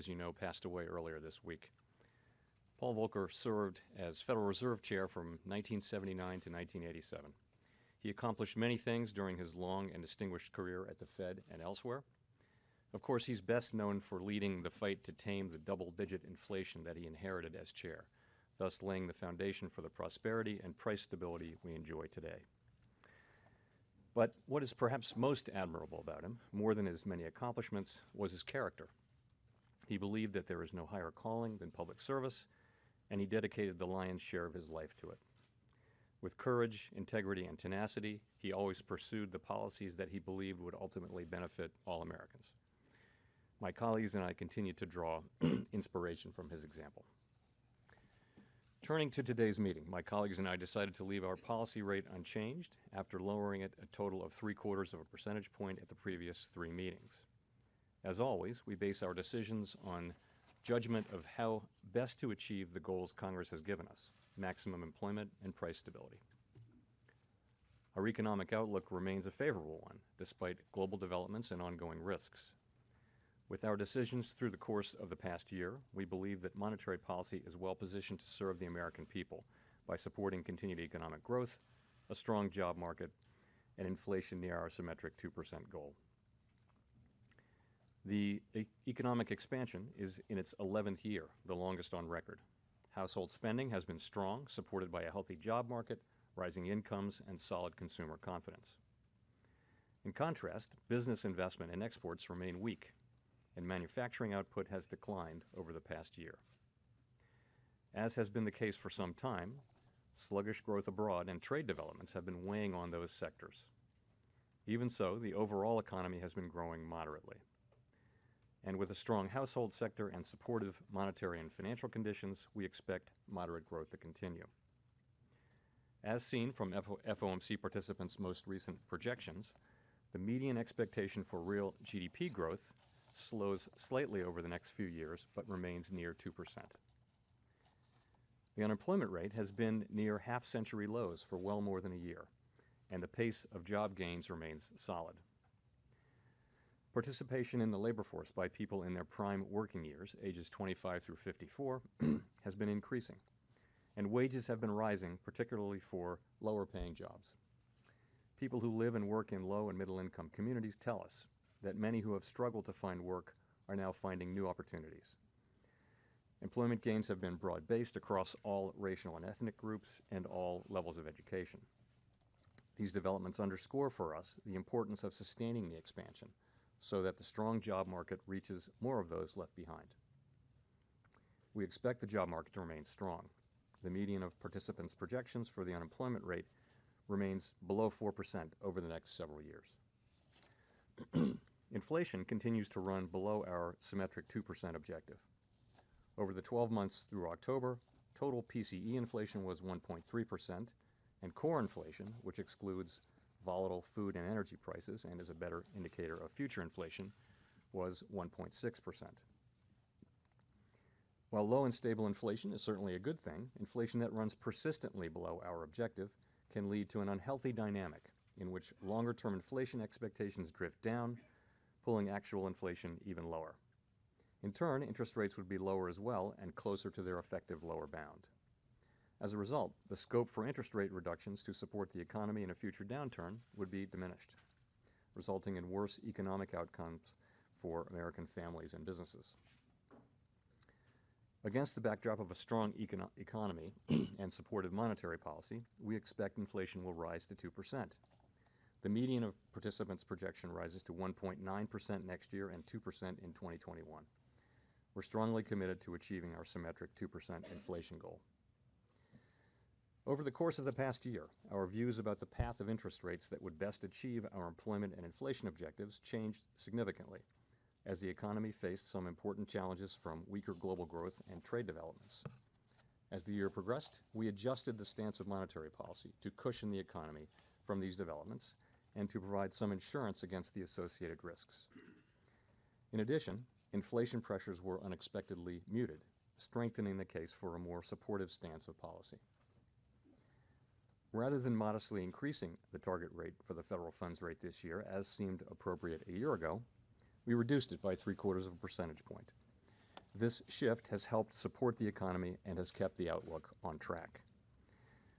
as you know, passed away earlier this week. Paul Volcker served as Federal Reserve Chair from 1979 to 1987. He accomplished many things during his long and distinguished career at the Fed and elsewhere. Of course, he's best known for leading the fight to tame the double-digit inflation that he inherited as chair, thus laying the foundation for the prosperity and price stability we enjoy today. But what is perhaps most admirable about him, more than his many accomplishments, was his character. He believed that there is no higher calling than public service, and he dedicated the lion's share of his life to it. With courage, integrity, and tenacity, he always pursued the policies that he believed would ultimately benefit all Americans. My colleagues and I continue to draw inspiration from his example. Turning to today's meeting, my colleagues and I decided to leave our policy rate unchanged after lowering it a total of 0.75 percentage point at the previous 3 meetings. As always, we base our decisions on judgment of how best to achieve the goals Congress has given us: maximum employment and price stability. Our economic outlook remains a favorable one, despite global developments and ongoing risks. With our decisions through the course of the past year, we believe that monetary policy is well positioned to serve the American people by supporting continued economic growth, a strong job market, and inflation near our symmetric 2% goal. The economic expansion is in its 11th year, the longest on record. Household spending has been strong, supported by a healthy job market, rising incomes, and solid consumer confidence. In contrast, business investment and exports remain weak, and manufacturing output has declined over the past year. As has been the case for some time, sluggish growth abroad and trade developments have been weighing on those sectors. Even so, the overall economy has been growing moderately. And with a strong household sector and supportive monetary and financial conditions, we expect moderate growth to continue. As seen from FOMC participants' most recent projections, the median expectation for real GDP growth slows slightly over the next few years, but remains near 2%. The unemployment rate has been near half-century lows for well more than a year, and the pace of job gains remains solid. Participation in the labor force by people in their prime working years, ages 25 through 54, has been increasing, and wages have been rising, particularly for lower-paying jobs. People who live and work in low and middle-income communities tell us that many who have struggled to find work are now finding new opportunities. Employment gains have been broad-based across all racial and ethnic groups and all levels of education. These developments underscore for us the importance of sustaining the expansion so that the strong job market reaches more of those left behind. We expect the job market to remain strong. The median of participants' projections for the unemployment rate remains below 4% over the next several years. Inflation continues to run below our symmetric 2% objective. Over the 12 months through October, total PCE inflation was 1.3%, and core inflation, which excludes volatile food and energy prices and is a better indicator of future inflation, was 1.6%. While low and stable inflation is certainly a good thing, inflation that runs persistently below our objective can lead to an unhealthy dynamic in which longer-term inflation expectations drift down, pulling actual inflation even lower. In turn, interest rates would be lower as well and closer to their effective lower bound. As a result, the scope for interest rate reductions to support the economy in a future downturn would be diminished, resulting in worse economic outcomes for American families and businesses. Against the backdrop of a strong economy and supportive monetary policy, we expect inflation will rise to 2%. The median of participants' projection rises to 1.9% next year and 2% in 2021. We're strongly committed to achieving our symmetric 2% inflation goal. Over the course of the past year, our views about the path of interest rates that would best achieve our employment and inflation objectives changed significantly as the economy faced some important challenges from weaker global growth and trade developments. As the year progressed, we adjusted the stance of monetary policy to cushion the economy from these developments and to provide some insurance against the associated risks. In addition, inflation pressures were unexpectedly muted, strengthening the case for a more supportive stance of policy. Rather than modestly increasing the target rate for the federal funds rate this year, as seemed appropriate a year ago, we reduced it by 0.75 percentage point. This shift has helped support the economy and has kept the outlook on track.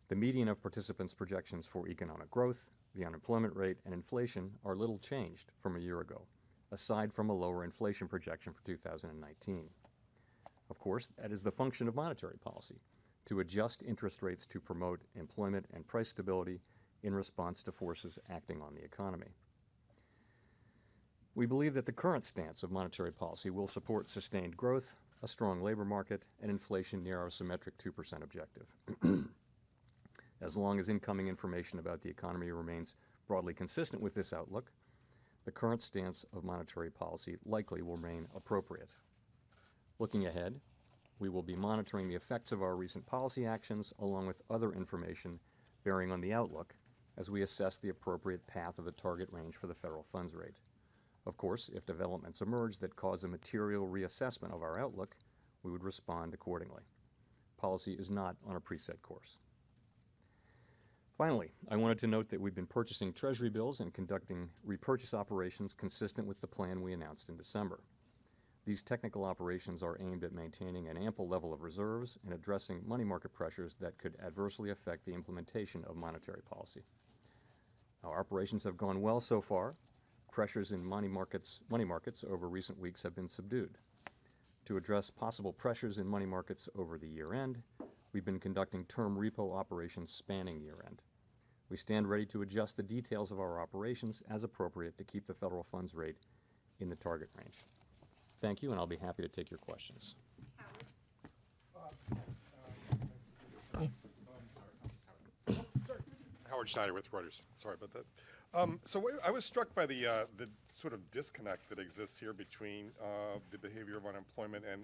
The median of participants' projections for economic growth, the unemployment rate, and inflation are little changed from a year ago, aside from a lower inflation projection for 2019. Of course, that is the function of monetary policy, to adjust interest rates to promote employment and price stability in response to forces acting on the economy. We believe that the current stance of monetary policy will support sustained growth, a strong labor market, and inflation near our symmetric 2% objective. As long as incoming information about the economy remains broadly consistent with this outlook, the current stance of monetary policy likely will remain appropriate. Looking ahead, we will be monitoring the effects of our recent policy actions along with other information bearing on the outlook as we assess the appropriate path of the target range for the federal funds rate. Of course, if developments emerge that cause a material reassessment of our outlook, we would respond accordingly. Policy is not on a preset course. Finally, I wanted to note that we've been purchasing Treasury bills and conducting repurchase operations consistent with the plan we announced in December. These technical operations are aimed at maintaining an ample level of reserves and addressing money market pressures that could adversely affect the implementation of monetary policy. Our operations have gone well so far. Pressures in money markets over recent weeks have been subdued. To address possible pressures in money markets over the year end, we've been conducting term repo operations spanning year end. We stand ready to adjust the details of our operations as appropriate to keep the federal funds rate in the target range. Thank you, and I'll be happy to take your questions. Howard Schneider with Reuters. Sorry about that. I was struck by the sort of disconnect that exists here between the behavior of unemployment and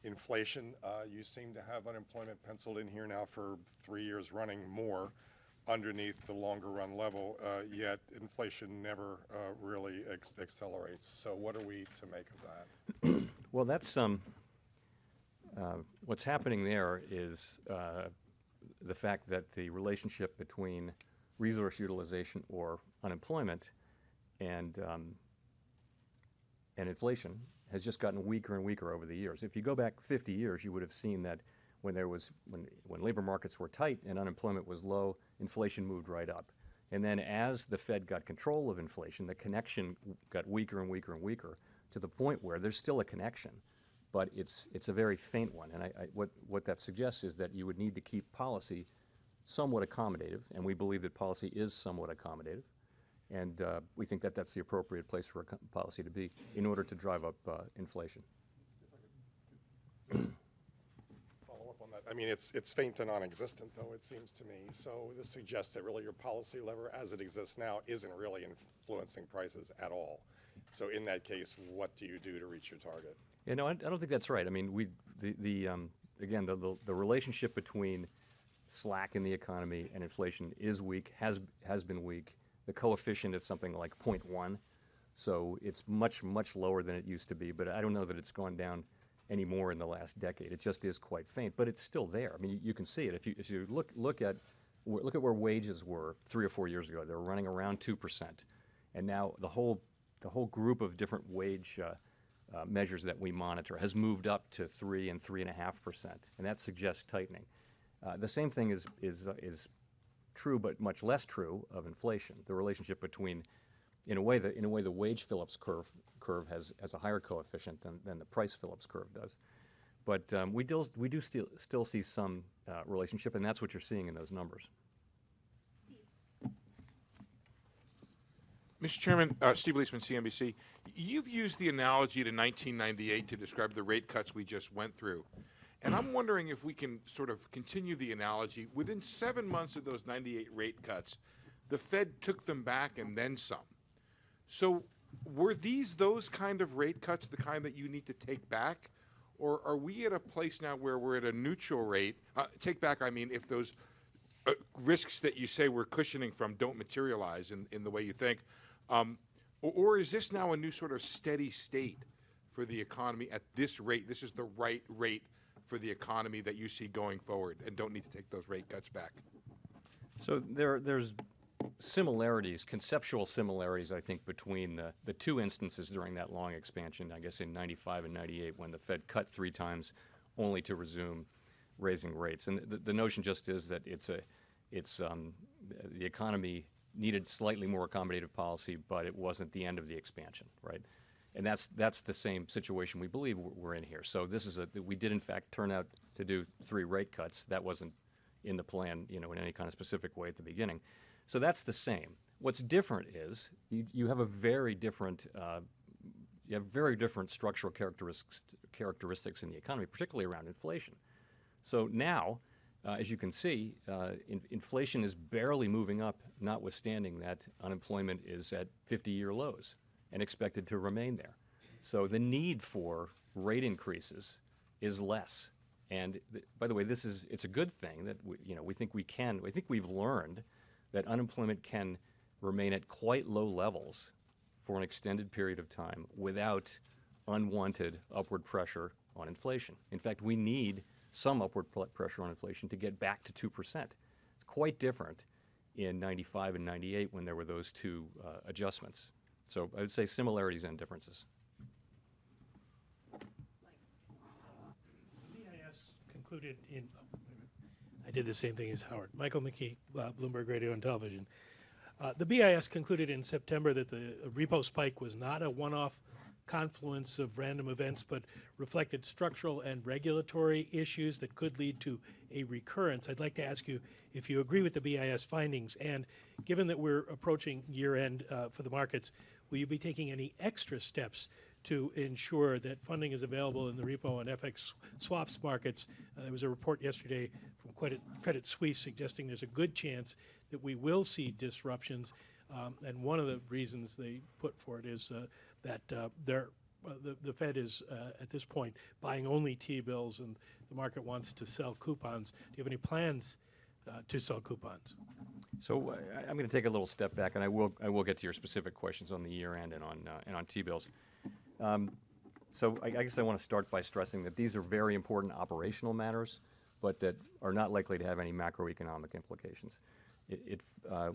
inflation. You seem to have unemployment penciled in here now for 3 years running more underneath the longer run level, yet inflation never really accelerates. So what are we to make of that? Well, that's what's happening there is the fact that the relationship between resource utilization or unemployment and inflation has just gotten weaker and weaker over the years. If you go back 50 years, you would have seen that when labor markets were tight and unemployment was low, inflation moved right up. And then as the Fed got control of inflation, the connection got weaker and weaker and weaker to the point where there's still a connection, but it's a very faint one. And what that suggests is that you would need to keep policy somewhat accommodative, and we believe that policy is somewhat accommodative. And we think that that's the appropriate place for a policy to be in order to drive up inflation. Follow up on that. I mean, it's faint and non-existent, though, it seems to me. So this suggests that really your policy lever, as it exists now, isn't really influencing prices at all. So in that case, what do you do to reach your target? Yeah, no, I don't think that's right. I mean, again, the relationship between slack in the economy and inflation is weak, has been weak. The coefficient is something like 0.1, so it's much, much lower than it used to be, but I don't know that it's gone down any more in the last decade. It just is quite faint, but it's still there. I mean, you can see it. If you look at where wages were 3 or 4 years ago, they were running around 2%, and now the whole group of different wage measures that we monitor has moved up to 3 and 3.5%, and that suggests tightening. The same thing is true, but much less true of inflation. The relationship between, in a way, the wage Phillips curve has a higher coefficient than the price Phillips curve does. But we do still see some relationship, and that's what you're seeing in those numbers. Mr. Chairman, Steve Leisman, CNBC. You've used the analogy to 1998 to describe the rate cuts we just went through. And I'm wondering if we can sort of continue the analogy. Within 7 months of those 98 rate cuts, the Fed took them back and then some. So were those kind of rate cuts the kind that you need to take back? Or are we at a place now where we're at a neutral rate? Take back, I mean, if those risks that you say we're cushioning from don't materialize in the way you think. Or is this now a new sort of steady state for the economy at this rate? This is the right rate for the economy that you see going forward and don't need to take those rate cuts back? So there's similarities, conceptual similarities, I think, between the two instances during that long expansion, I guess in 95 and 98, when the Fed cut 3 times only to resume raising rates. And the notion just is that the economy needed slightly more accommodative policy, but it wasn't the end of the expansion, right? And that's the same situation we believe we're in here. So this is we did in fact turn out to do 3 rate cuts. That wasn't in the plan, in any kind of specific way at the beginning. So that's the same. What's different is you have very different structural characteristics in the economy, particularly around inflation. So now, as you can see, inflation is barely moving up, notwithstanding that unemployment is at 50-year lows and expected to remain there. So the need for rate increases is less. And by the way, it's a good thing that we think we can. I think we've learned that unemployment can remain at quite low levels for an extended period of time without unwanted upward pressure on inflation. In fact, we need some upward pressure on inflation to get back to 2%. It's quite different in 95 and 98 when there were those 2 adjustments. So I would say similarities and differences. BIS concluded in, I did the same thing as Howard. Michael McKee, Bloomberg Radio and Television. The BIS concluded in September that the repo spike was not a one-off confluence of random events, but reflected structural and regulatory issues that could lead to a recurrence. I'd like to ask you if you agree with the BIS findings, and given that we're approaching year-end for the markets, will you be taking any extra steps to ensure that funding is available in the repo and FX swaps markets? There was a report yesterday from Credit Suisse suggesting there's a good chance that we will see disruptions, and one of the reasons they put for it is that the Fed is, at this point, buying only T-bills, and the market wants to sell coupons. Do you have any plans to sell coupons? So I'm going to take a little step back, and I will get to your specific questions on the year end and on T-bills. So I guess I want to start by stressing that these are very important operational matters, but that are not likely to have any macroeconomic implications.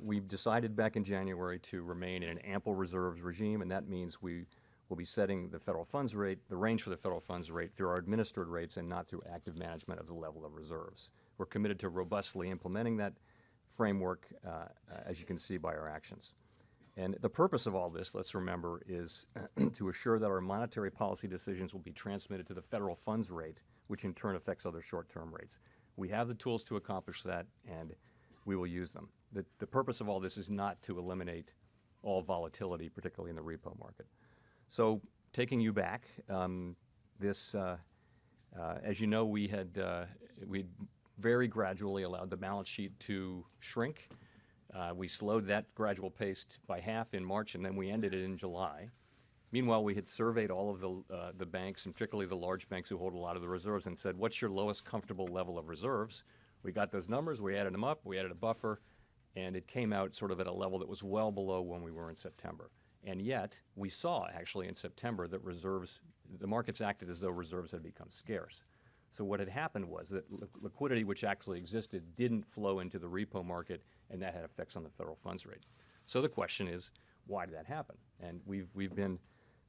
We decided back in January to remain in an ample reserves regime, and that means we will be setting the federal funds rate, the range for the federal funds rate, through our administered rates and not through active management of the level of reserves. We're committed to robustly implementing that framework, as you can see by our actions. And the purpose of all this, let's remember, is to assure that our monetary policy decisions will be transmitted to the federal funds rate, which in turn affects other short-term rates. We have the tools to accomplish that, and we will use them. The purpose of all this is not to eliminate all volatility, particularly in the repo market. So taking you back, as you know, we very gradually allowed the balance sheet to shrink. We slowed that gradual pace by half in March, and then we ended it in July. Meanwhile, we had surveyed all of the banks, and particularly the large banks who hold a lot of the reserves, and said, what's your lowest comfortable level of reserves? We got those numbers, we added them up, we added a buffer, and it came out sort of at a level that was well below when we were in September. And yet, we saw actually in September that the markets acted as though reserves had become scarce. So what had happened was that liquidity, which actually existed, didn't flow into the repo market, and that had effects on the federal funds rate. So the question is, why did that happen? And we've been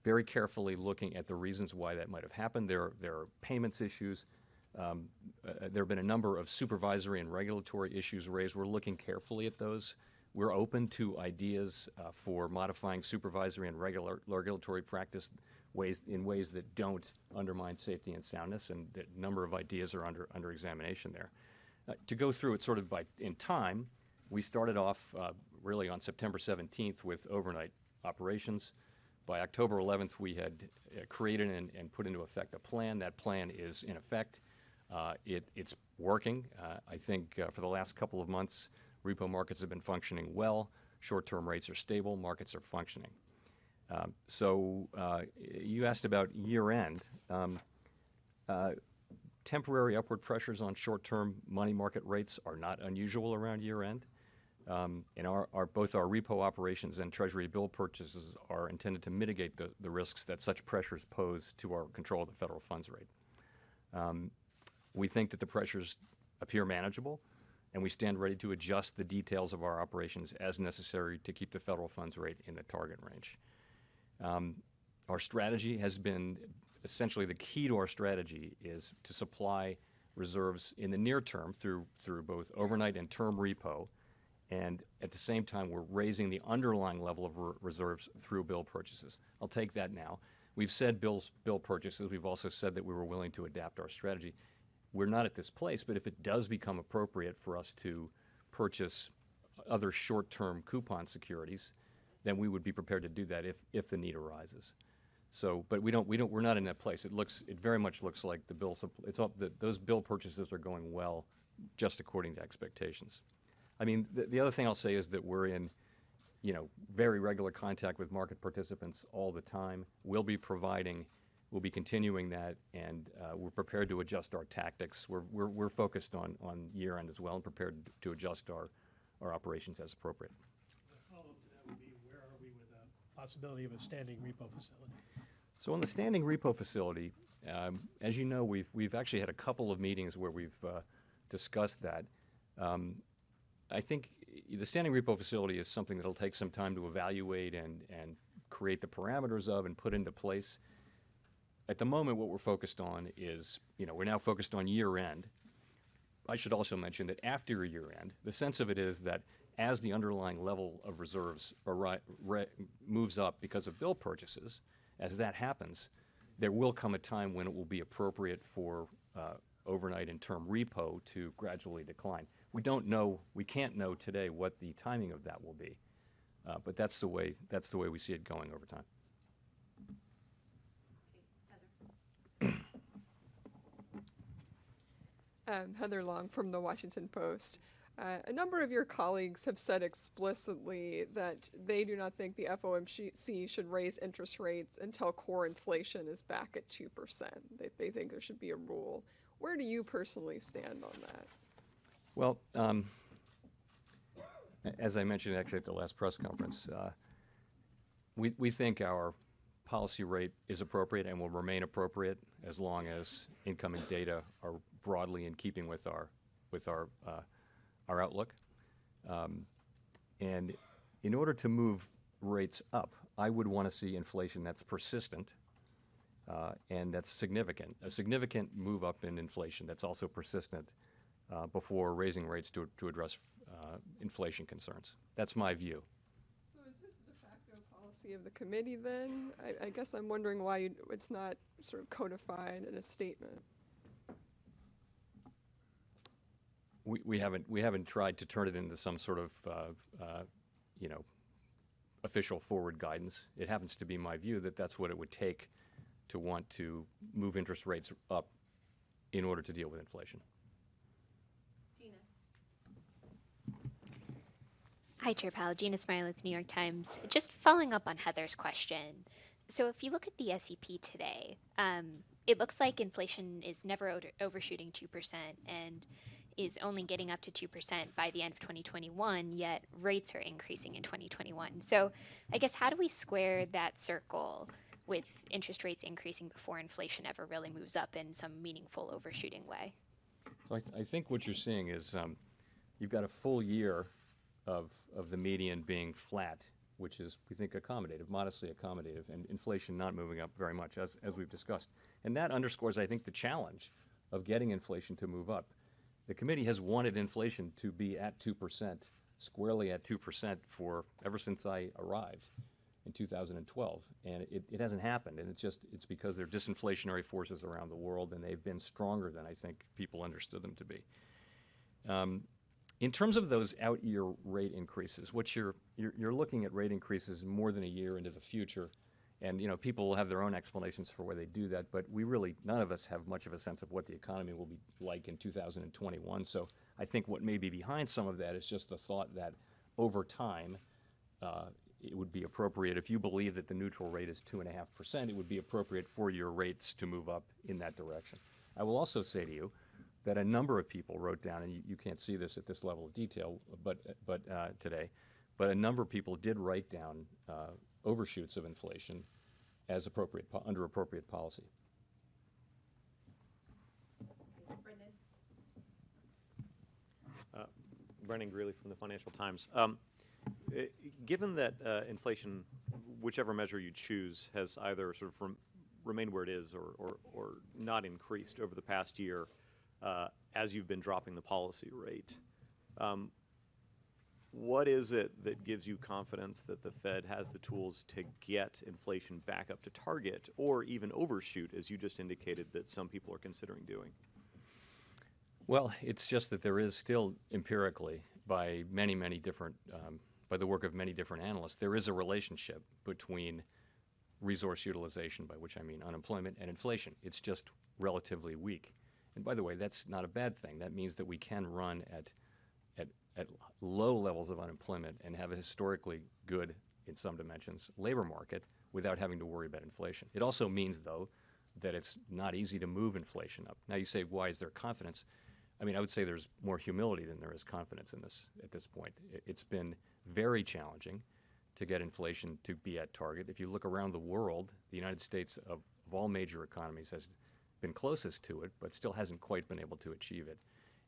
very carefully looking at the reasons why that might have happened. There are payments issues. There have been a number of supervisory and regulatory issues raised. We're looking carefully at those. We're open to ideas for modifying supervisory and regulatory practice in ways that don't undermine safety and soundness, and a number of ideas are under examination there. To go through it sort of in time, we started off really on September 17th with overnight operations. By October 11th, we had created and put into effect a plan. That plan is in effect. It's working. I think for the last couple of months, repo markets have been functioning well. Short-term rates are stable. Markets are functioning. So you asked about year-end. Temporary upward pressures on short-term money market rates are not unusual around year-end. And both our repo operations and Treasury bill purchases are intended to mitigate the risks that such pressures pose to our control of the federal funds rate. We think that the pressures appear manageable, and we stand ready to adjust the details of our operations as necessary to keep the federal funds rate in the target range. Our strategy has been, essentially the key to our strategy is to supply reserves in the near term through both overnight and term repo, and at the same time we're raising the underlying level of reserves through bill purchases. I'll take that now. We've said bill purchases. We've also said that we were willing to adapt our strategy. We're not at this place, but if it does become appropriate for us to purchase other short-term coupon securities, then we would be prepared to do that if the need arises. So, but we're not in that place. It very much looks like those bill purchases are going well, just according to expectations. I mean, the other thing I'll say is that we're in, very regular contact with market participants all the time. We'll be continuing that, and we're prepared to adjust our tactics. We're focused on year end as well, and prepared to adjust our operations as appropriate. The follow-up to that would be, where are we with the possibility of a standing repo facility? So on the standing repo facility, as you know, we've actually had a couple of meetings where we've discussed that. I think the standing repo facility is something that'll take some time to evaluate and create the parameters of and put into place. At the moment, what we're focused on is, we're now focused on year end. I should also mention that after year end, the sense of it is that as the underlying level of reserves moves up because of bill purchases, as that happens, there will come a time when it will be appropriate for overnight and term repo to gradually decline. We can't know today what the timing of that will be, but that's the way we see it going over time. Heather Long from the Washington Post. A number of your colleagues have said explicitly that they do not think the FOMC should raise interest rates until core inflation is back at 2%. They think there should be a rule. Where do you personally stand on that? Well, as I mentioned actually at the last press conference, we think our policy rate is appropriate and will remain appropriate as long as incoming data are broadly in keeping with our outlook. And in order to move rates up, I would want to see inflation that's persistent and that's significant. A significant move up in inflation that's also persistent before raising rates to address inflation concerns. That's my view. So is this de facto policy of the committee then? I guess I'm wondering why it's not sort of codified in a statement. We haven't tried to turn it into some sort of official forward guidance. It happens to be my view that that's what it would take to want to move interest rates up in order to deal with inflation. Gina. Hi, Chair Powell. Gina Smiley with the New York Times. Just following up on Heather's question. So if you look at the SEP today, it looks like inflation is never overshooting 2% and is only getting up to 2% by the end of 2021, yet rates are increasing in 2021. So I guess how do we square that circle with interest rates increasing before inflation ever really moves up in some meaningful overshooting way? So I think what you're seeing is you've got a full year of the median being flat, which is, we think, accommodative, modestly accommodative, and inflation not moving up very much, as we've discussed. And that underscores, I think, the challenge of getting inflation to move up. The committee has wanted inflation to be at 2%, squarely at 2% ever since I arrived in 2012, and it hasn't happened, and it's because there are disinflationary forces around the world, and they've been stronger than I think people understood them to be. In terms of those out-year rate increases, what you're looking at rate increases more than a year into the future, and people will have their own explanations for why they do that, but none of us have much of a sense of what the economy will be like in 2021. So I think what may be behind some of that is just the thought that over time, it would be appropriate, if you believe that the neutral rate is 2.5%, it would be appropriate for your rates to move up in that direction. I will also say to you that a number of people wrote down, and you can't see this at this level of detail, but today, but a number of people did write down overshoots of inflation as under appropriate policy. Brendan. Brennan Greeley from the Financial Times. Given that inflation, whichever measure you choose, has either sort of remained where it is or not increased over the past year as you've been dropping the policy rate, what is it that gives you confidence that the Fed has the tools to get inflation back up to target or even overshoot, as you just indicated that some people are considering doing? Well, it's just that there is still empirically, by many different, by the work of many different analysts, there is a relationship between resource utilization, by which I mean unemployment, and inflation. It's just relatively weak. And by the way, that's not a bad thing. That means that we can run at low levels of unemployment and have a historically good, in some dimensions, labor market without having to worry about inflation. It also means, though, that it's not easy to move inflation up. Now you say, why is there confidence? I mean, I would say there's more humility than there is confidence in this at this point. It's been very challenging to get inflation to be at target. If you look around the world, the United States of all major economies has been closest to it, but still hasn't quite been able to achieve it.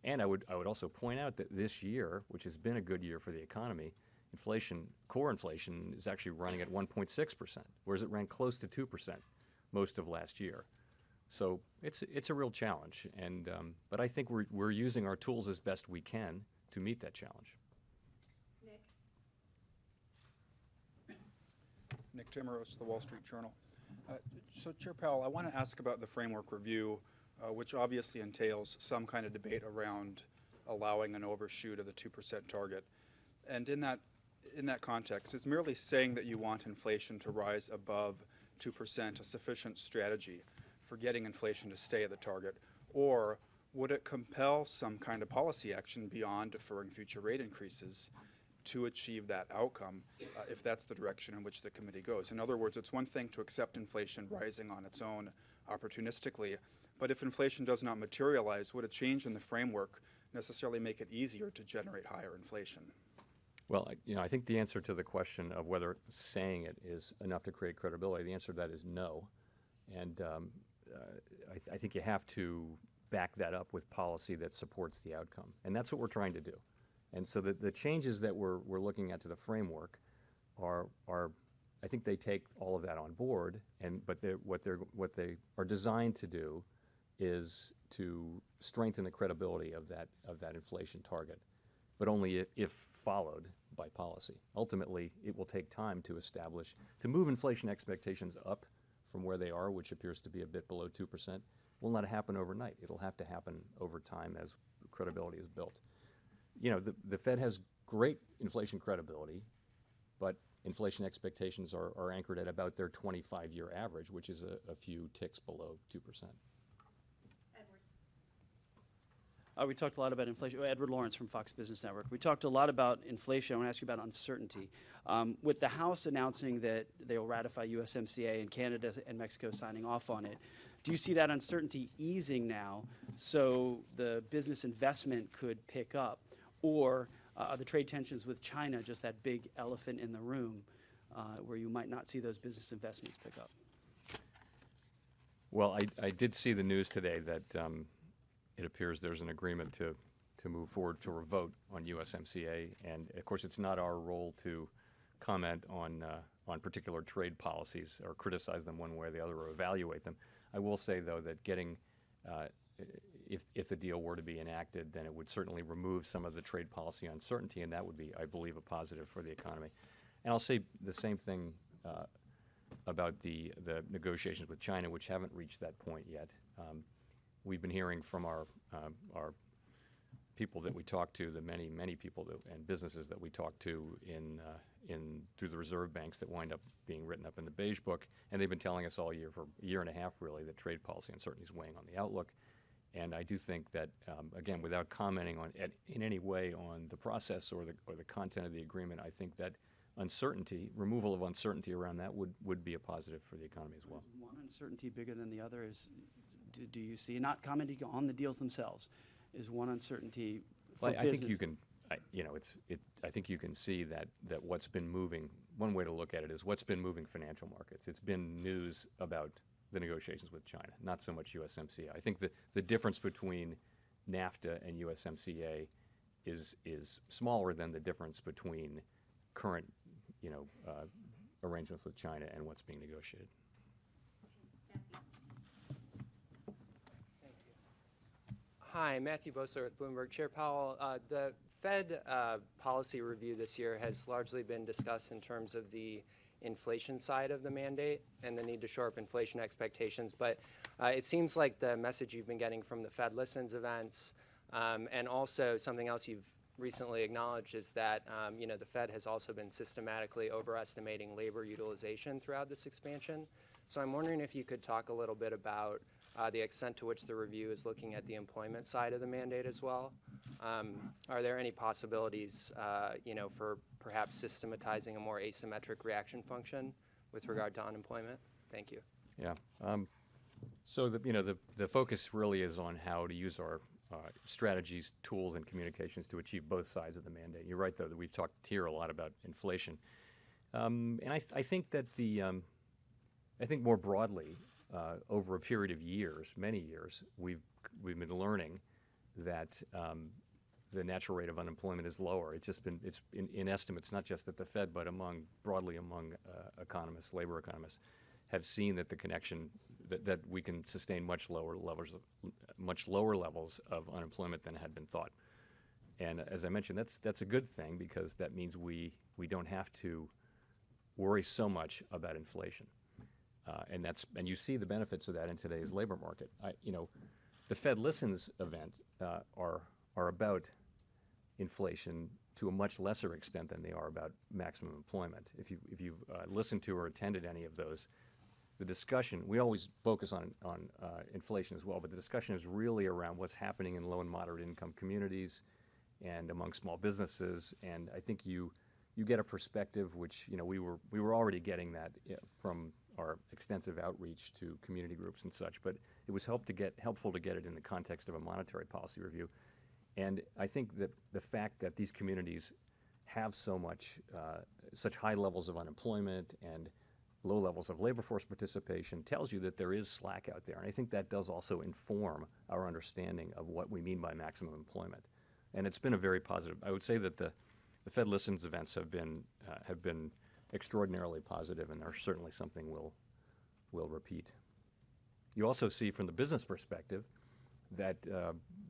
And I would also point out that this year, which has been a good year for the economy, inflation, core inflation, is actually running at 1.6%, whereas it ran close to 2% most of last year. So it's a real challenge, and but I think we're using our tools as best we can to meet that challenge. Nick? Nick Timmeros, The Wall Street Journal. So, Chair Powell, I want to ask about the framework review, which obviously entails some kind of debate around allowing an overshoot of the 2% target. And in that context, is merely saying that you want inflation to rise above 2% a sufficient strategy for getting inflation to stay at the target, or would it compel some kind of policy action beyond deferring future rate increases to achieve that outcome, if that's the direction in which the committee goes? In other words, it's one thing to accept inflation rising on its own opportunistically, but if inflation does not materialize, would a change in the framework necessarily make it easier to generate higher inflation? Well, I think the answer to the question of whether saying it is enough to create credibility, the answer to that is no. And I think you have to back that up with policy that supports the outcome. And that's what we're trying to do. And so the changes that we're looking at to the framework are I think they take all of that on board. But what they are designed to do is to strengthen the credibility of that inflation target, but only if followed by policy. Ultimately, it will take time to move inflation expectations up from where they are, which appears to be a bit below 2%, will not happen overnight. It'll have to happen over time as credibility is built. The Fed has great inflation credibility, but inflation expectations are anchored at about their 25-year average, which is a few ticks below 2%. We talked a lot about inflation. Edward Lawrence from Fox Business Network. We talked a lot about inflation. I want to ask you about uncertainty. With the House announcing that they will ratify USMCA and Canada and Mexico signing off on it, do you see that uncertainty easing now so the business investment could pick up? Or are the trade tensions with China just that big elephant in the room where you might not see those business investments pick up? Well, I did see the news today that it appears there's an agreement to move forward to a vote on USMCA, and of course it's not our role to comment on particular trade policies or criticize them one way or the other or evaluate them. I will say, though, that getting if the deal were to be enacted, then it would certainly remove some of the trade policy uncertainty, and that would be, I believe, a positive for the economy. And I'll say the same thing about the negotiations with China, which haven't reached that point yet. We've been hearing from our people that we talk to, the many people and businesses that we talk to through the reserve banks that wind up being written up in the Beige Book, and they've been telling us all year, for a year and a half really, that trade policy uncertainty is weighing on the outlook. And I do think that, again, without commenting in any way on the process or the content of the agreement, I think that removal of uncertainty around that would be a positive for the economy as well. Is one uncertainty bigger than the other? Do you see, not commenting on the deals themselves, is one uncertainty for I business? think you can, I think you can see that what's been moving. One way to look at it is what's been moving financial markets. It's been news about the negotiations with China, not so much USMCA. I think the difference between NAFTA and USMCA is smaller than the difference between current, arrangements with China and what's being negotiated. Hi, Matthew Boesler with Bloomberg. Chair Powell, the Fed policy review this year has largely been discussed in terms of the inflation side of the mandate and the need to shore up inflation expectations. But it seems like the message you've been getting from the Fed Listens events and also something else you've recently acknowledged is that the Fed has also been systematically overestimating labor utilization throughout this expansion. So I'm wondering if you could talk a little bit about the extent to which the review is looking at the employment side of the mandate as well. Are there any possibilities, for perhaps systematizing a more asymmetric reaction function with regard to unemployment? Thank you. Yeah. So the focus really is on how to use our strategies, tools, and communications to achieve both sides of the mandate. You're right, though, that we've talked here a lot about inflation, and I think that I think more broadly, over a period of years, many years, we've been learning that the natural rate of unemployment is lower. It's in estimates, not just at the Fed, but broadly among economists, labor economists, have seen that the connection that we can sustain much lower levels of unemployment than had been thought. And as I mentioned, that's a good thing because that means we don't have to worry so much about inflation. And you see the benefits of that in today's labor market. The Fed Listens event are about inflation to a much lesser extent than they are about maximum employment. If you've listened to or attended any of those, the discussion, we always focus on inflation as well, but the discussion is really around what's happening in low and moderate income communities and among small businesses. And I think you get a perspective which we were already getting that from our extensive outreach to community groups and such, but it was helpful to get it in the context of a monetary policy review. And I think that the fact that these communities have such high levels of unemployment and low levels of labor force participation tells you that there is slack out there. And I think that does also inform our understanding of what we mean by maximum employment. And it's been a very positive. I would say that the Fed Listens events have been extraordinarily positive, and they're certainly something we'll repeat. You also see from the business perspective that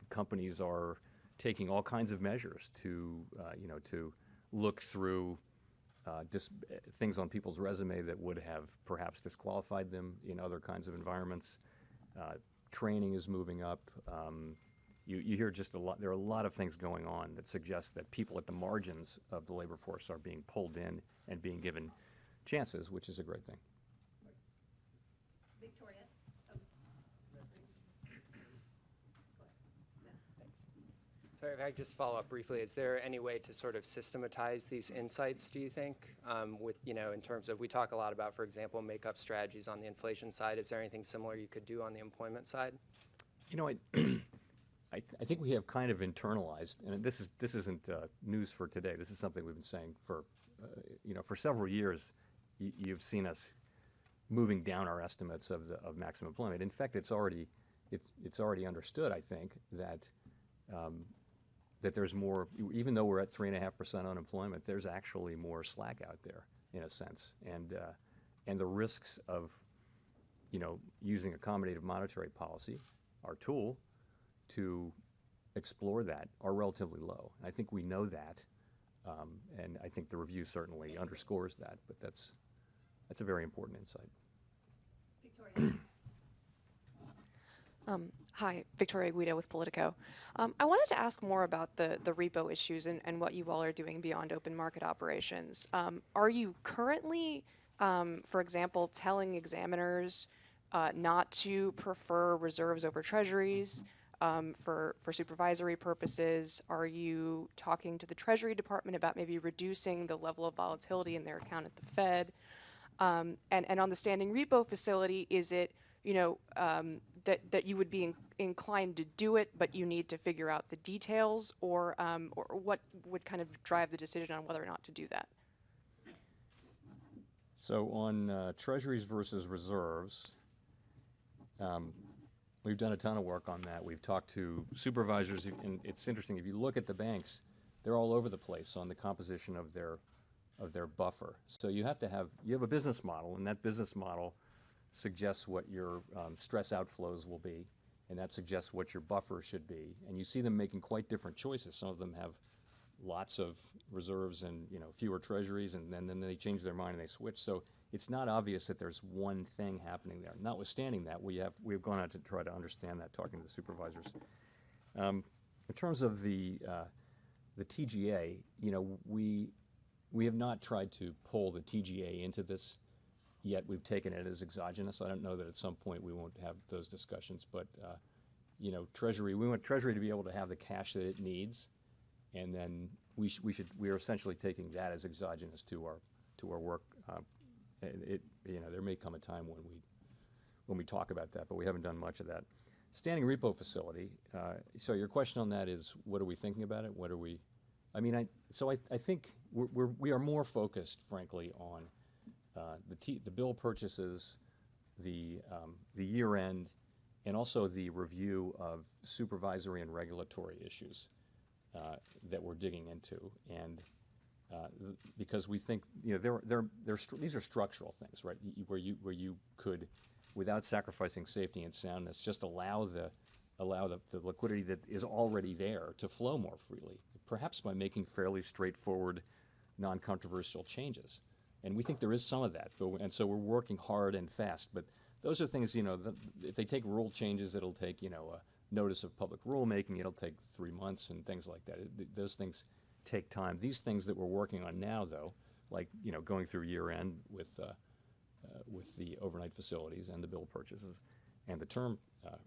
companies are taking all kinds of measures to look through things on people's resume that would have perhaps disqualified them in other kinds of environments. Training is moving up. You hear just a lot. There are a lot of things going on that suggest that people at the margins of the labor force are being pulled in and being given chances, which is a great thing. Victoria. Sorry, if I could just follow up briefly, is there any way to sort of systematize these insights, do you think, in terms of, we talk a lot about, for example, make-up strategies on the inflation side. Is there anything similar you could do on the employment side? I think we have kind of internalized, and this isn't news for today. This is something we've been saying for several years. You've seen us moving down our estimates of maximum employment. In fact, it's already understood, I think, that there's more. Even though we're at 3.5% unemployment, there's actually more slack out there, in a sense, and the risks of using accommodative monetary policy, our tool, to explore that are relatively low. I think we know that, and I think the review certainly underscores that, but that's a very important insight. Victoria. Hi, Victoria Guido with Politico. I wanted to ask more about the repo issues and what you all are doing beyond open market operations. Are you currently, for example, telling examiners not to prefer reserves over treasuries for supervisory purposes? Are you talking to the Treasury Department about maybe reducing the level of volatility in their account at the Fed? And on the standing repo facility, is it that you would be inclined to do it, but you need to figure out the details, or what would kind of drive the decision on whether or not to do that? So on treasuries versus reserves, We've done a ton of work on that. We've talked to supervisors, and it's interesting, if you look at the banks, they're all over the place on the composition of their buffer. So you have a business model, and that business model suggests what your stress outflows will be, and that suggests what your buffer should be. And you see them making quite different choices. Some of them have lots of reserves and fewer treasuries, and then they change their mind and they switch. So it's not obvious that there's one thing happening there. Notwithstanding that, we've gone out to try to understand that, talking to the supervisors. In terms of the TGA, we have not tried to pull the TGA into this yet. We've taken it as exogenous. I don't know that at some point we won't have those discussions, but Treasury, we want Treasury to be able to have the cash that it needs, and then we are essentially taking that as exogenous to our work. There may come a time when we talk about that, but we haven't done much of that. Standing repo facility. So your question on that is, what are we thinking about it? What are we? I think we are more focused, frankly, on the bill purchases, the year end, and also the review of supervisory and regulatory issues that we're digging into, and because we think these are structural things, right? Where you could, without sacrificing safety and soundness, just allow the liquidity that is already there to flow more freely, perhaps by making fairly straightforward, non-controversial changes. And we think there is some of that, and so we're working hard and fast. But those are things, if they take rule changes, it'll take, a notice of public rulemaking, it'll take 3 months and things like that. Those things take time. These things that we're working on now, though, like, going through year end with the overnight facilities and the bill purchases and the term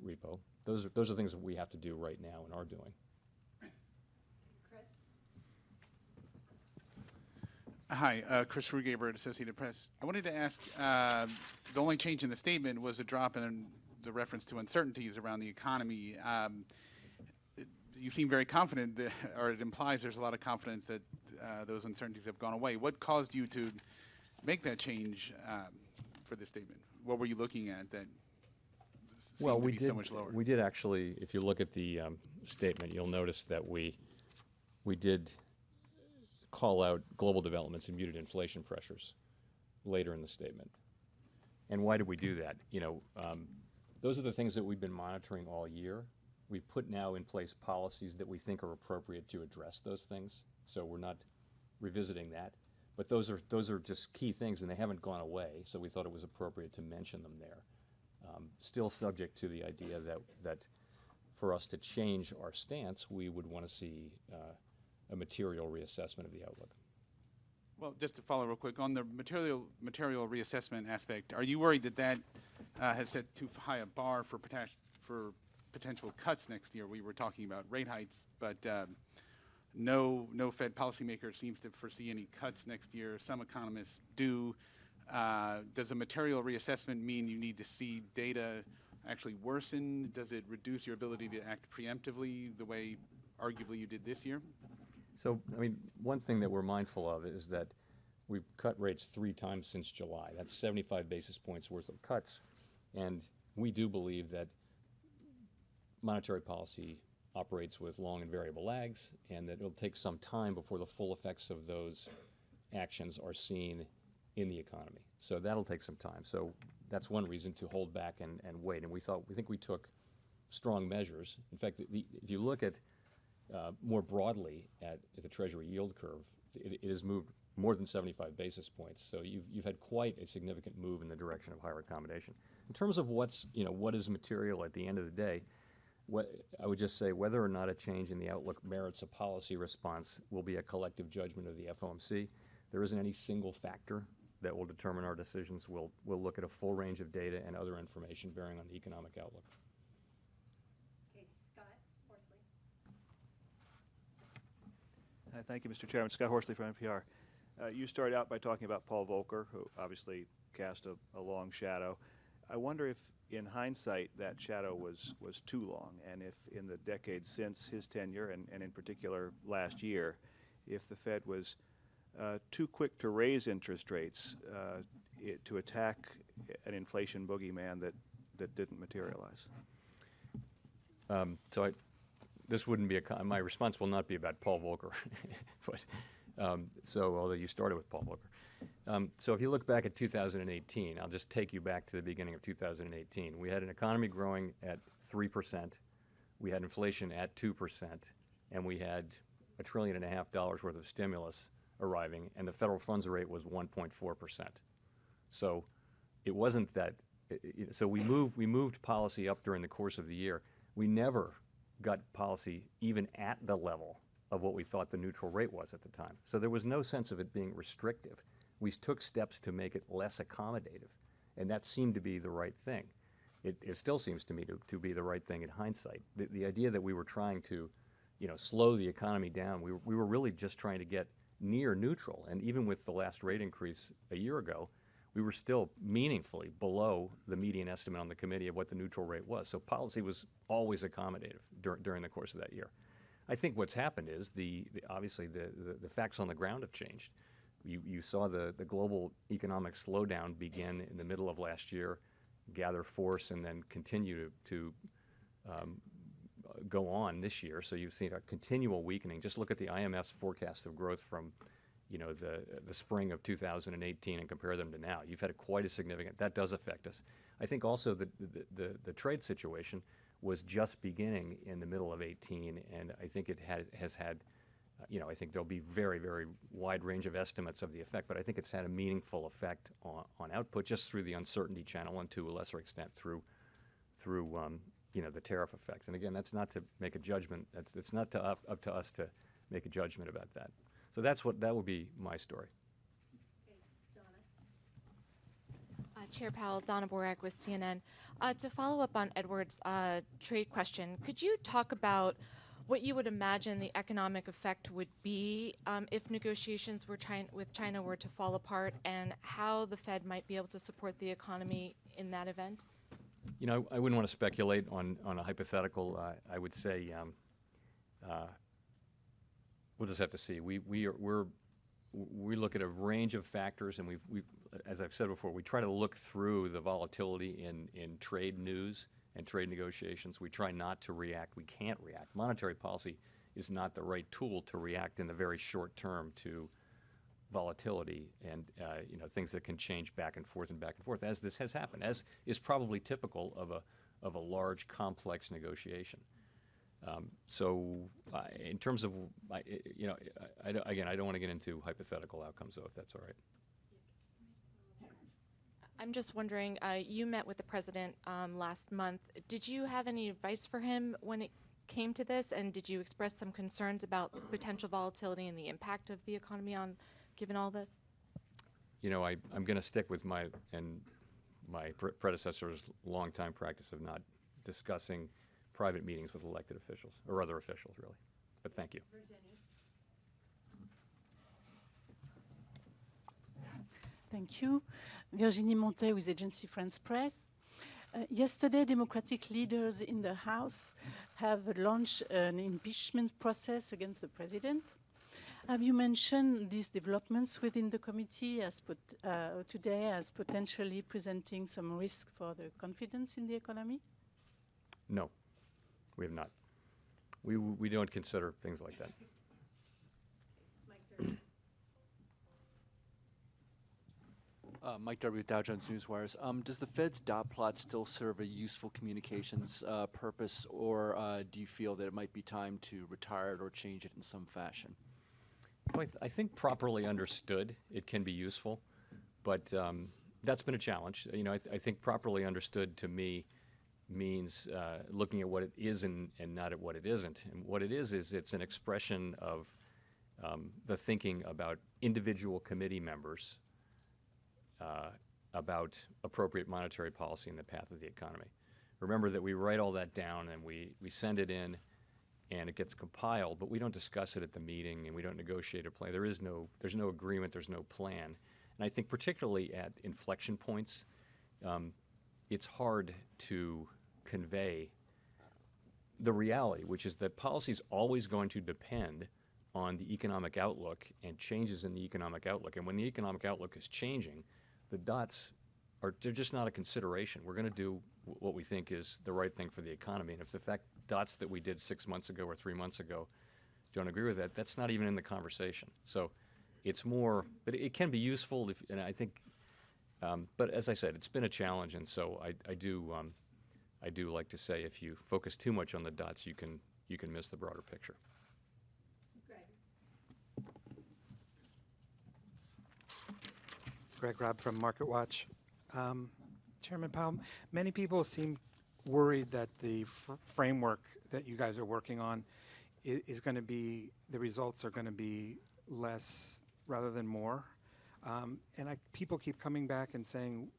repo, those are things that we have to do right now and are doing. Hi, Chris Rugaber at Associated Press. I wanted to ask, the only change in the statement was a drop in the reference to uncertainties around the economy. You seem very confident, or it implies there's a lot of confidence that those uncertainties have gone away. What caused you to make that change for this statement? What were you looking at that seemed to be so much lower? We did actually, if you look at the statement, you'll notice that we did call out global developments and muted inflation pressures later in the statement. And why did we do that? Those are the things that we've been monitoring all year. We've put now in place policies that we think are appropriate to address those things. So we're not revisiting that. But those are just key things, and they haven't gone away. So we thought it was appropriate to mention them there. Still subject to the idea that for us to change our stance, we would want to see a material reassessment of the outlook. Well, just to follow real quick, on the material reassessment aspect, are you worried that has set too high a bar for potential cuts next year? We were talking about rate hikes, but no Fed policymaker seems to foresee any cuts next year. Some economists do. Does a material reassessment mean you need to see data actually worsen? Does it reduce your ability to act preemptively the way arguably you did this year? So, one thing that we're mindful of is that we've cut rates 3 times since July. That's 75 basis points worth of cuts. And we do believe that monetary policy operates with long and variable lags, and that it'll take some time before the full effects of those actions are seen in the economy. So that'll take some time. So that's one reason to hold back and wait. And we think we took strong measures. In fact, if you look at more broadly at the Treasury yield curve, it has moved more than 75 basis points. So you've had quite a significant move in the direction of higher accommodation. In terms of what is material at the end of the day, I would just say whether or not a change in the outlook merits a policy response will be a collective judgment of the FOMC. There isn't any single factor that will determine our decisions. We'll look at a full range of data and other information bearing on the economic outlook. Okay, Scott Horsley. Thank you, Mr. Chairman. Scott Horsley from NPR. You started out by talking about Paul Volcker, who obviously cast a long shadow. I wonder if, in hindsight, that shadow was too long, and if in the decades since his tenure, and in particular last year, if the Fed was too quick to raise interest rates to attack an inflation boogeyman that didn't materialize. This wouldn't be my response will not be about Paul Volcker, but although you started with Paul Volcker. So if you look back at 2018, I'll just take you back to the beginning of 2018. We had an economy growing at 3%, we had inflation at 2%, and we had $1.5 trillion worth of stimulus arriving, and the federal funds rate was 1.4%. So it wasn't that. So we moved policy up during the course of the year. We never got policy even at the level of what we thought the neutral rate was at the time. So there was no sense of it being restrictive. We took steps to make it less accommodative, and that seemed to be the right thing. It still seems to me to be the right thing in hindsight. The idea that we were trying to, slow the economy down, we were really just trying to get near neutral. And even with the last rate increase a year ago, we were still meaningfully below the median estimate on the committee of what the neutral rate was. So policy was always accommodative during the course of that year. I think what's happened is obviously the facts on the ground have changed. You saw the global economic slowdown begin in the middle of last year, gather force, and then continue to go on this year. So you've seen a continual weakening. Just look at the IMF's forecast of growth from the spring of 2018 and compare them to now. You've had quite a significant, that does affect us. I think also the trade situation was just beginning in the middle of 18, and I think it has had, I think there'll be very, very wide range of estimates of the effect, but I think it's had a meaningful effect on output just through the uncertainty channel and to a lesser extent through the tariff effects. And again, that's not to make a judgment. It's not up to us to make a judgment about that. So that would be my story. Chair Powell, Donna Borak with CNN. To follow up on Edward's trade question, could you talk about what you would imagine the economic effect would be if negotiations with China were to fall apart, and how the Fed might be able to support the economy in that event? I wouldn't want to speculate on a hypothetical. I would say we'll just have to see. We look at a range of factors, and we, as I've said before, we try to look through the volatility in trade news and trade negotiations. We try not to react. We can't react. Monetary policy is not the right tool to react in the very short term to volatility and things that can change back and forth, as this has happened, as is probably typical of a large, complex negotiation. In terms of, again, I don't want to get into hypothetical outcomes, though, if that's all right. I'm just wondering, you met with the president last month. Did you have any advice for him when it came to this, and did you express some concerns about potential volatility and the impact of the economy given all this? I'm going to stick with my predecessor's longtime practice of not discussing private meetings with elected officials, or other officials, really. But thank you. Thank you. Virginie Montet with Agency France Press. Yesterday, Democratic leaders in the House have launched an impeachment process against the president. Have you mentioned these developments within the committee today as potentially presenting some risk for the confidence in the economy? No, we have not. We don't consider things like that. Mike Darby with Dow Jones Newswires. Does the Fed's dot plot still serve a useful communications purpose, or do you feel that it might be time to retire it or change it in some fashion? Well, I think properly understood, it can be useful, but that's been a challenge. I think properly understood to me means looking at what it is and not at what it isn't. And what it is it's an expression of the thinking about individual committee members about appropriate monetary policy and the path of the economy. Remember that we write all that down and we send it in, and it gets compiled, but we don't discuss it at the meeting, and we don't negotiate a plan. There's no agreement, there's no plan. And I think particularly at inflection points, it's hard to convey the reality, which is that policy is always going to depend on the economic outlook and changes in the economic outlook. And when the economic outlook is changing, the dots they're just not a consideration. We're going to do what we think is the right thing for the economy. And if the fact dots that we did 6 months ago or 3 months ago don't agree with that, that's not even in the conversation. So it's more, but it can be useful, and I think, but as I said, it's been a challenge, and so I do like to say if you focus too much on the dots, you can miss the broader picture. Greg Robb from MarketWatch. Chairman Powell, many people seem worried that the framework that you guys are working on is going to be, the results are going to be less rather than more. And people keep coming back and saying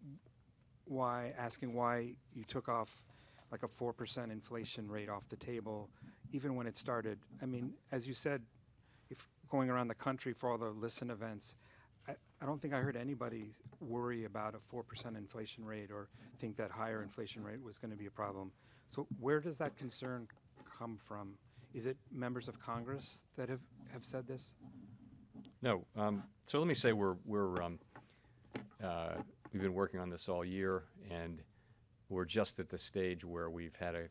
asking why you took off like a 4% inflation rate off the table, even when it started. I mean, as you said, if going around the country for all the Listen events, I don't think I heard anybody worry about a 4% inflation rate or think that higher inflation rate was going to be a problem. So where does that concern come from? Is it members of Congress that have said this? No. So let me say we've been working on this all year, and we're just at the stage where we've had a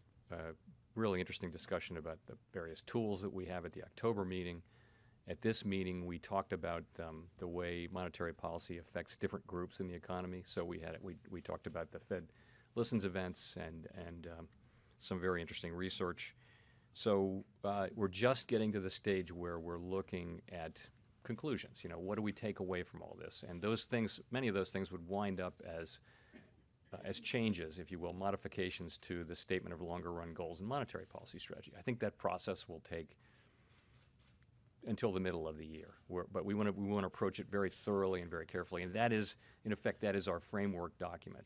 really interesting discussion about the various tools that we have at the October meeting. At this meeting, we talked about the way monetary policy affects different groups in the economy. So we talked about the Fed Listens events and some very interesting research. So we're just getting to the stage where we're looking at conclusions. You know, what do we take away from all this? And those things, many of those things would wind up as changes, if you will, modifications to the statement of longer-run goals and monetary policy strategy. I think that process will take until the middle of the year. But we want to approach it very thoroughly and very carefully, and that is, in effect, that is our framework document.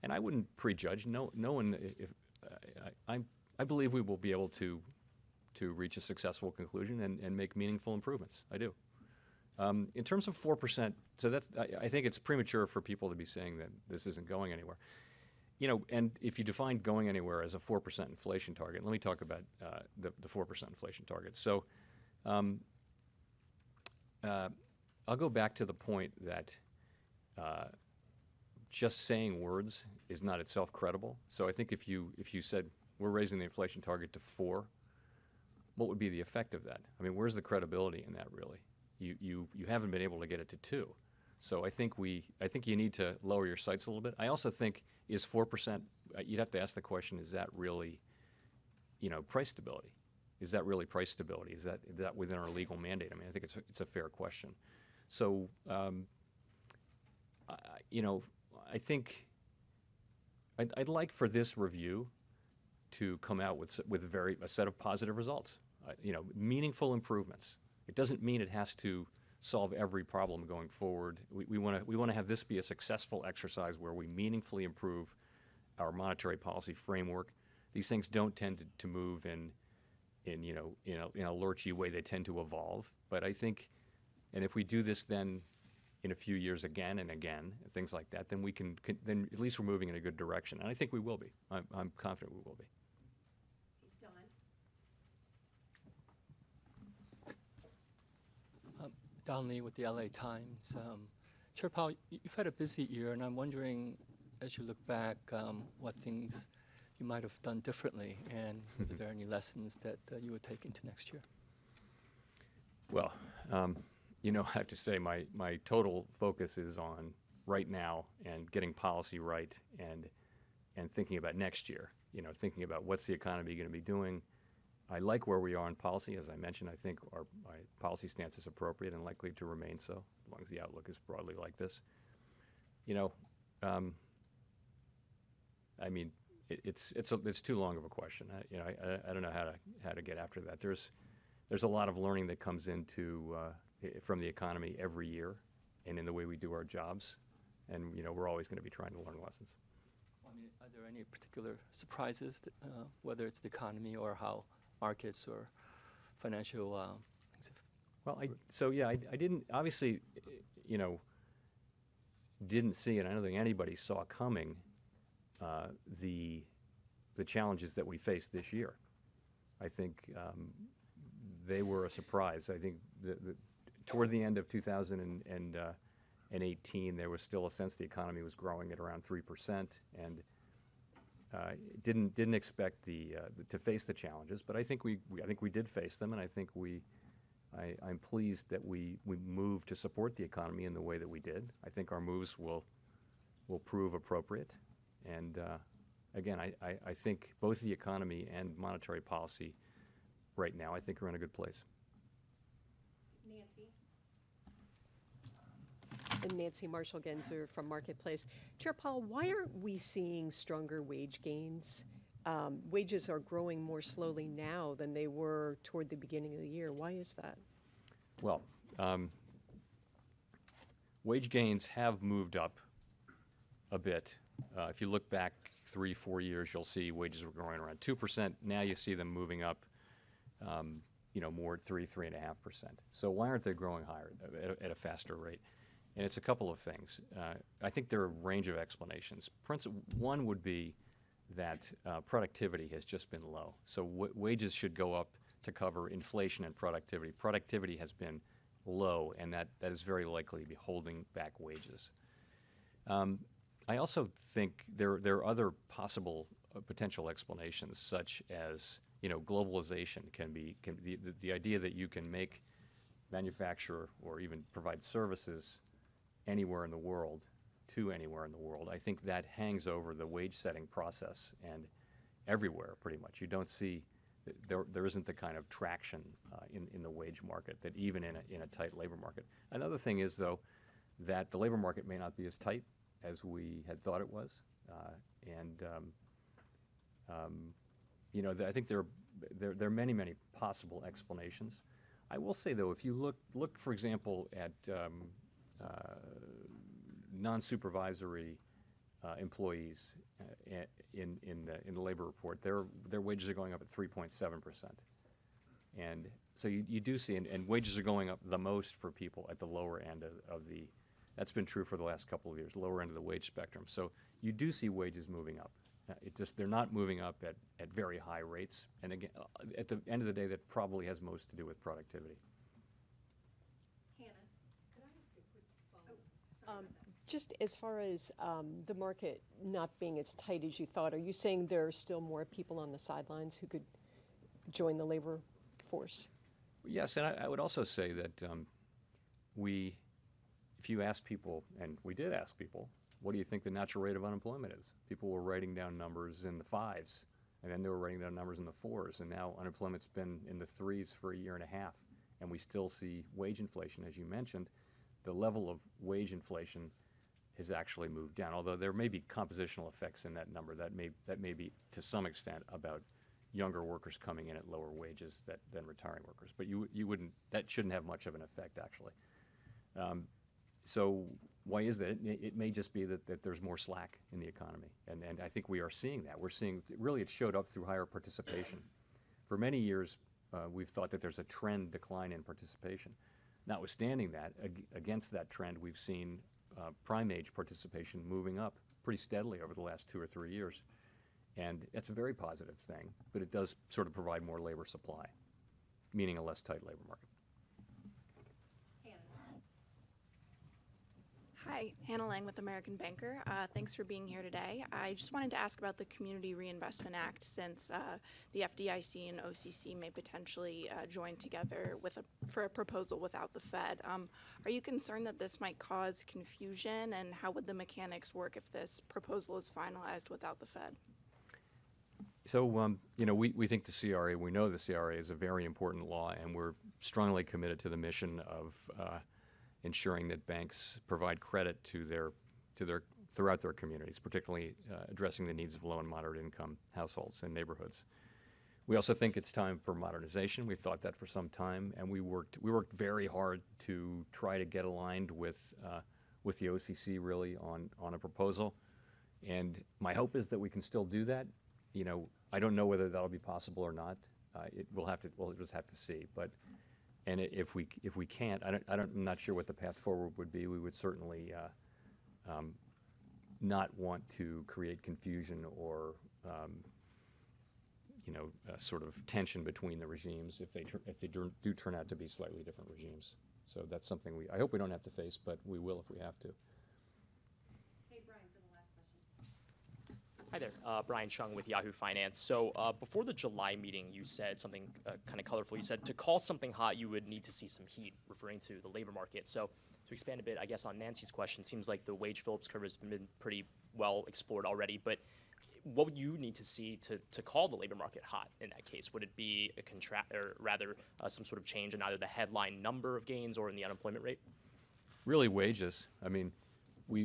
And I wouldn't prejudge. No one. I believe we will be able to reach a successful conclusion and make meaningful improvements. I do. In terms of 4%, so that's, I think it's premature for people to be saying that this isn't going anywhere. You know, and if you define going anywhere as a 4% inflation target, let me talk about the 4% inflation target. So I'll go back to the point that just saying words is not itself credible. So I think if you said we're raising the inflation target to 4, what would be the effect of that? I mean, where's the credibility in that really? You haven't been able to get it to 2. So I think you need to lower your sights a little bit. I also think is 4%. You'd have to ask the question: is that really, price stability? Is that really price stability? Is that within our legal mandate? I mean, I think it's a fair question. So, I think I'd like for this review to come out with a set of positive results. Meaningful improvements. It doesn't mean it has to solve every problem going forward. We want to have this be a successful exercise where we meaningfully improve our monetary policy framework. These things don't tend to move in a lurchy way. They tend to evolve. But I think, and if we do this then in a few years again and again, and things like that, then then at least we're moving in a good direction. And I think we will be. I'm confident we will be. Don Lee with the LA Times. Chair Powell, you've had a busy year, and I'm wondering, as you look back, what things you might have done differently, and whether there are any lessons that you would take into next year. Well, I have to say my total focus is on right now and getting policy right and thinking about next year, thinking about what's the economy going to be doing. I like where we are in policy. As I mentioned, I think my policy stance is appropriate and likely to remain so, as long as the outlook is broadly like this. I mean, it's too long of a question. I don't know how to get after that. There's a lot of learning that comes into from the economy every year, and in the way we do our jobs, and we're always going to be trying to learn lessons. I mean, are there any particular surprises, whether it's the economy or how markets or financial things? Well, I didn't obviously, didn't see, and I don't think anybody saw coming the challenges that we faced this year. I think they were a surprise. I think toward the end of 2008, and 18, there was still a sense the economy was growing at around 3%, and didn't expect to face the challenges. But I think we did face them, and I think I'm pleased that we moved to support the economy in the way that we did. I think our moves will prove appropriate, and again, I think both the economy and monetary policy right now, I think, are in a good place. Nancy. And Nancy Marshall-Genzer from Marketplace. Chair Powell, why aren't we seeing stronger wage gains? Wages are growing more slowly now than they were toward the beginning of the year. Why is that? Well, wage gains have moved up a bit. If you look back 3-4 years, you'll see wages were growing around 2%. Now you see them moving up, more at 3.5%. So why aren't they growing higher at a faster rate? And it's a couple of things. I think there are a range of explanations. One would be that productivity has just been low. So wages should go up to cover inflation and productivity. Productivity has been low, and that is very likely to be holding back wages. I also think there are other possible potential explanations, such as globalization the idea that you can manufacture or even provide services anywhere in the world to anywhere in the world. I think that hangs over the wage setting process and everywhere pretty much. You don't see there isn't the kind of traction in the wage market that even in a tight labor market. Another thing is, though, that the labor market may not be as tight as we had thought it was, I think there are many possible explanations. I will say, though, if you look for example at non-supervisory employees in the labor report, their wages are going up at 3.7%, and so you do see, and wages are going up the most for people at the lower end of the. That's been true for the last couple of years, lower end of the wage spectrum. So you do see wages moving up. They're not moving up at very high rates, and again, at the end of the day, that probably has most to do with productivity. Hannah, could I ask a quick follow-up? Just as far as the market not being as tight as you thought, are you saying there are still more people on the sidelines who could join the labor force? Yes, and I would also say that if you ask people, and we did ask people, what do you think the natural rate of unemployment is? People were writing down numbers in the 5s, and then they were writing down numbers in the 4s, and now unemployment's been in the 3s for a year and a half, and we still see wage inflation, as you mentioned. The level of wage inflation has actually moved down, although there may be compositional effects in that number. That may be to some extent about younger workers coming in at lower wages than retiring workers, but that shouldn't have much of an effect, actually. So why is that? It may just be that there's more slack in the economy, and I think we are seeing that. We're seeing, really, it showed up through higher participation. For many years, we've thought that there's a trend decline in participation. Notwithstanding that, against that trend, we've seen prime age participation moving up pretty steadily over the last 2 or 3 years, and it's a very positive thing, but it does sort of provide more labor supply, meaning a less tight labor market. Hi, Hannah Lang with American Banker. Thanks for being here today. I just wanted to ask about the Community Reinvestment Act, since the FDIC and OCC may potentially join together for a proposal without the Fed. Are you concerned that this might cause confusion, and how would the mechanics work if this proposal is finalized without the Fed? So, we think the CRA, we know the CRA is a very important law, and we're strongly committed to the mission of ensuring that banks provide credit throughout their communities, particularly addressing the needs of low and moderate income households and neighborhoods. We also think it's time for modernization. We've thought that for some time, and we worked very hard to try to get aligned with the OCC really on a proposal. And my hope is that we can still do that. I don't know whether that'll be possible or not. We'll just have to see. And if we can't, I'm not sure what the path forward would be. We would certainly not want to create confusion or sort of tension between the regimes if they do turn out to be slightly different regimes. So that's something I hope we don't have to face, but we will if we have to. Hey, Brian, for the last question. Hi there, Brian Chung with Yahoo Finance. So before the July meeting, you said something kind of colorful. You said to call something hot, you would need to see some heat, referring to the labor market. So to expand a bit, I guess, on Nancy's question, seems like the wage Phillips curve has been pretty well explored already. But what would you need to see to call the labor market hot in that case? Would it be a or rather some sort of change in either the headline number of gains or in the unemployment rate? Really, wages. I mean,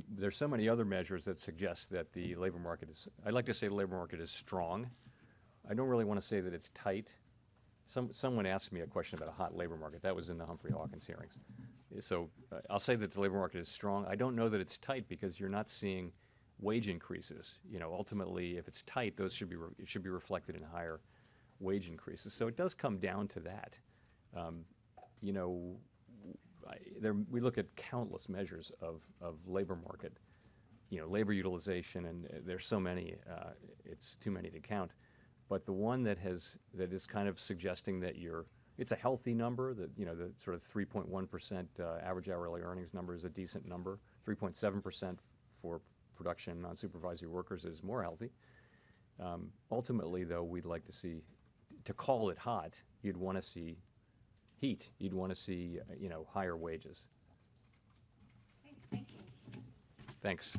there's so many other measures that suggest that the labor market is, I'd like to say the labor market is strong. I don't really want to say that it's tight. Someone asked me a question about a hot labor market. That was in the Humphrey Hawkins hearings. So I'll say that the labor market is strong. I don't know that it's tight because you're not seeing wage increases. You know, ultimately, if it's tight, those should be reflected in higher wage increases. So it does come down to that. You know, we look at countless measures of labor market, you know, labor utilization, and there's so many, it's too many to count. But the one that is kind of suggesting that it's a healthy number, that, you know, the sort of 3.1% average hourly earnings number is a decent number. 3.7% for production non-supervisory workers is more healthy. Ultimately, though, we'd like to see, to call it hot, you'd want to see heat. You'd want to see, you know, higher wages. Thank you. Thanks.